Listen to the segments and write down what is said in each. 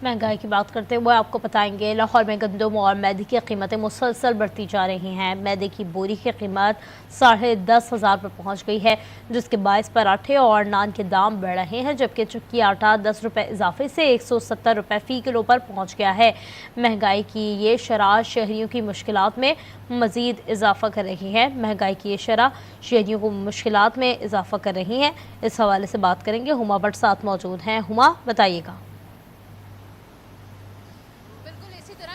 महंगाई की बात करते हुए आपको बताएंगे, लाहौर में गंदम और मैदे की कीमतें मुसलसल बढ़ती जा रही हैं। मैदे की बोरी की कीमत 10,500 पर पहुँच गई है, जिसके बायस पराठे और नान के दाम बढ़ रहे हैं, जबकि चक्की आटा 10 रुपये इजाफे से 170 रुपये फ़ी किलो पर पहुँच गया है। महंगाई की ये शरह शहरियों की मुश्किलात में मज़ीद इजाफा कर रही है। महंगाई की ये शरह शहरियों को मुश्किलात में इजाफा कर रही है। इस हवाले से बात करेंगे, हुमा भट्ट साथ मौजूद हैं। हुमा, बताइएगा।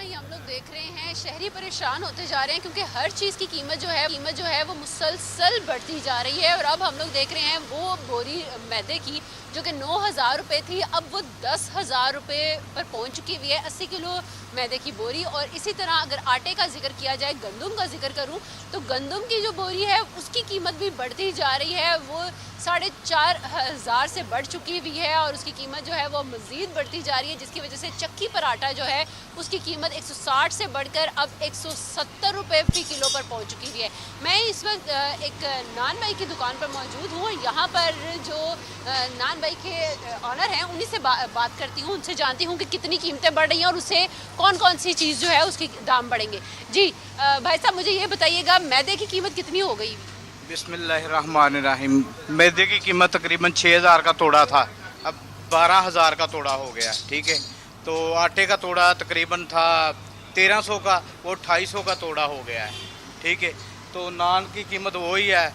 हम लोग देख रहे हैं शहरी परेशान होते जा रहे हैं, क्योंकि हर चीज़ की कीमत जो है वो मुसलसल बढ़ती जा रही है। और अब हम लोग देख रहे हैं वो बोरी मैदे की जो कि 9,000 रुपये थी, अब वो 10,000 रुपये पर पहुंच चुकी हुई है, 80 किलो मैदे की बोरी। और इसी तरह अगर आटे का जिक्र किया जाए, गंदम का जिक्र करूं तो गंदम की जो बोरी है उसकी कीमत भी बढ़ती जा रही है। वो 4,500 से बढ़ चुकी हुई है और उसकी कीमत जो है वो मज़ीद बढ़ती जा रही है, जिसकी वजह से चक्की पराठा जो है उसकी कीमत 160 से बढ़कर अब 170 रुपये फ़ी किलो पर पहुंच चुकी हुई है। मैं इस वक्त एक नान भाई की दुकान पर मौजूद हूँ। यहाँ पर जो नान भाई के ऑनर हैं उन्हीं से बात करती हूँ, उनसे जानती हूँ कि कितनी कीमतें बढ़ रही हैं और उससे कौन कौन सी चीज़ जो है उसके दाम बढ़ेंगे। जी भाई साहब, मुझे ये बताइएगा, मैदे की कीमत कितनी हो गई? बिस्मिल्लाहिर्रहमानिर्रहीम। मैदे की कीमत तकरीबन 6,000 का तोड़ा था, अब 12,000 का तोड़ा हो गया। ठीक है, तो आटे का तोड़ा तकरीबन था 1,300 का, वो 250 का तोड़ा हो गया है। ठीक है, तो नान की कीमत वही है,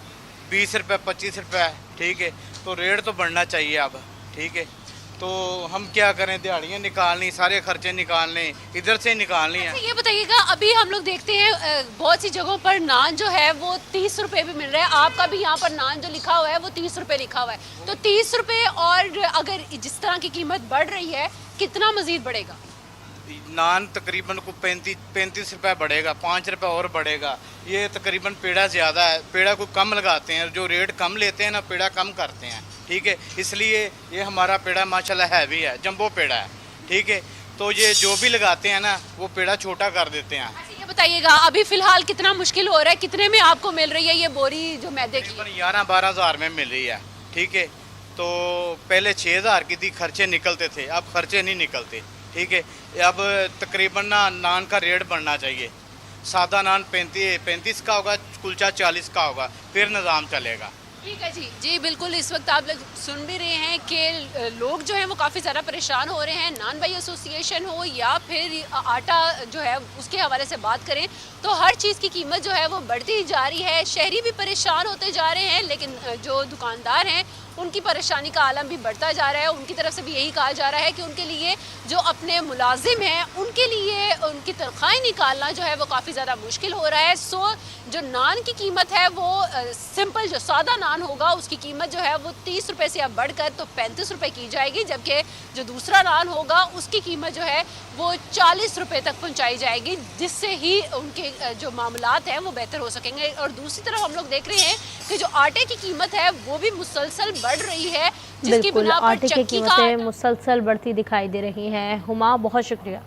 20 रुपये 25 रुपये। ठीक है, तो रेट तो बढ़ना चाहिए अब। ठीक है, तो हम क्या करें, दिहाड़ियाँ निकालनी, सारे खर्चे निकालने, इधर से निकालनी है। ये बताइएगा, अभी हम लोग देखते हैं बहुत सी जगहों पर नान जो है वो 30 रुपये भी मिल रहा है। आपका भी यहाँ पर नान जो लिखा हुआ है वो 30 रुपये लिखा हुआ है, तो 30 रुपये और अगर जिस तरह की कीमत बढ़ रही है, कितना मजीद बढ़ेगा? नान तकरीबन को 35 रुपये बढ़ेगा, 5 रुपये और बढ़ेगा। ये तकरीबन पेड़ा ज़्यादा है, पेड़ा को कम लगाते हैं, जो रेट कम लेते हैं ना पेड़ा कम करते हैं। ठीक है, इसलिए ये हमारा पेड़ा माशाल्लाह हैवी है, जंबो पेड़ा है। ठीक है, तो ये जो भी लगाते हैं ना वो पेड़ा छोटा कर देते हैं। अच्छा, ये बताइएगा, अभी फ़िलहाल कितना मुश्किल हो रहा है, कितने में आपको मिल रही है ये बोरी जो मैदे की? 11-12 हज़ार में मिल रही है। ठीक है, तो पहले 6,000 की थी, खर्चे निकलते थे, अब खर्चे नहीं निकलते। ठीक है, अब तकरीबन नान का रेट बढ़ना चाहिए। सादा नान 35 का होगा, कुलचा 40 का होगा, फिर निज़ाम चलेगा। ठीक है जी बिल्कुल। इस वक्त आप लोग सुन भी रहे हैं कि लोग जो हैं वो काफ़ी ज़्यादा परेशान हो रहे हैं। नान भाई एसोसिएशन हो या फिर आटा जो है उसके हवाले से बात करें तो हर चीज़ की कीमत जो है वो बढ़ती जा रही है। शहरी भी परेशान होते जा रहे हैं, लेकिन जो दुकानदार हैं उनकी परेशानी का आलम भी बढ़ता जा रहा है। उनकी तरफ से भी यही कहा जा रहा है कि उनके लिए जो अपने मुलाजिम हैं उनके लिए उनकी तनख्वाहें निकालना जो है वो काफ़ी ज़्यादा मुश्किल हो रहा है। सो जो नान की कीमत है वो सिंपल जो सादा नान होगा उसकी कीमत जो है वो 30 रुपये से अब बढ़कर तो 35 रुपये की जाएगी, जबकि जो दूसरा नान होगा उसकी कीमत जो है वो 40 रुपये तक पहुँचाई जाएगी, जिससे ही उनके जो मामलात हैं वो बेहतर हो सकेंगे। और दूसरी तरफ हम लोग देख रहे हैं कि जो आटे की कीमत है वो भी मुसलसल बढ़ रही है, जिसकी बिल्कुल, बिना पर आटे की कीमतें मुसलसल बढ़ती दिखाई दे रही हैं। हुमा, बहुत शुक्रिया।